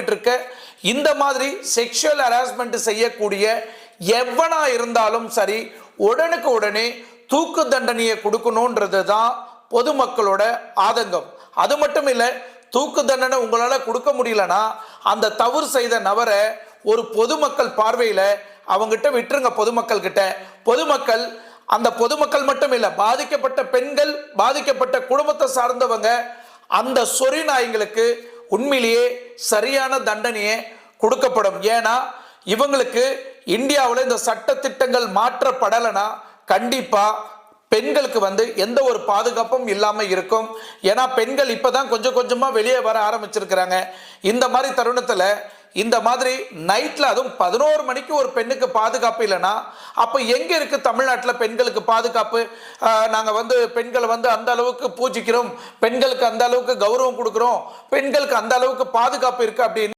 போயிட்டு இருக்க. இந்த மாதிரி செக்ஷுவல் ஹராஸ்மெண்ட் செய்யக்கூடிய எவனா இருந்தாலும் சரி, உடனுக்கு உடனே தூக்கு தண்டனையை கொடுக்கணும்ன்றது தான் பொதுமக்களோட ஆதங்கம். அது மட்டும் இல்லை, தூக்கு தண்டனை உங்களால் கொடுக்க முடியலன்னா அந்த தவறு செய்த நபரை ஒரு பொதுமக்கள் பார்வையில் அவங்ககிட்ட விட்டுருங்க. பொதுமக்கள் அந்த பொதுமக்கள் மட்டும் இல்லை, பாதிக்கப்பட்ட பெண்கள், பாதிக்கப்பட்ட குடும்பத்தை சார்ந்தவங்க, அந்த சொறி நாய்களுக்கு உண்மையிலேயே சரியான தண்டனையே கொடுக்கப்படும். ஏன்னா இவங்களுக்கு இந்தியாவில் இந்த சட்ட திட்டங்கள் மாற்றப்படலைன்னா கண்டிப்பா பெண்களுக்கு எந்த ஒரு பாதுகாப்பும் இல்லாம இருக்கும். ஏன்னா பெண்கள் இப்பதான் கொஞ்சம் கொஞ்சமா வெளியே வர ஆரம்பிச்சிருக்கிறாங்க. இந்த மாதிரி தருணத்துல இந்த மாதிரி நைட்ல, அதுவும் 11 மணிக்கு ஒரு பெண்ணுக்கு பாதுகாப்பு இல்லைன்னா அப்ப எங்க இருக்கு தமிழ்நாட்டில் பெண்களுக்கு பாதுகாப்பு? நாங்க பெண்களை அந்த அளவுக்கு பூஜிக்கிறோம், பெண்களுக்கு அந்த அளவுக்கு கௌரவம் கொடுக்கிறோம், பெண்களுக்கு அந்த அளவுக்கு பாதுகாப்பு இருக்கு அப்படின்னு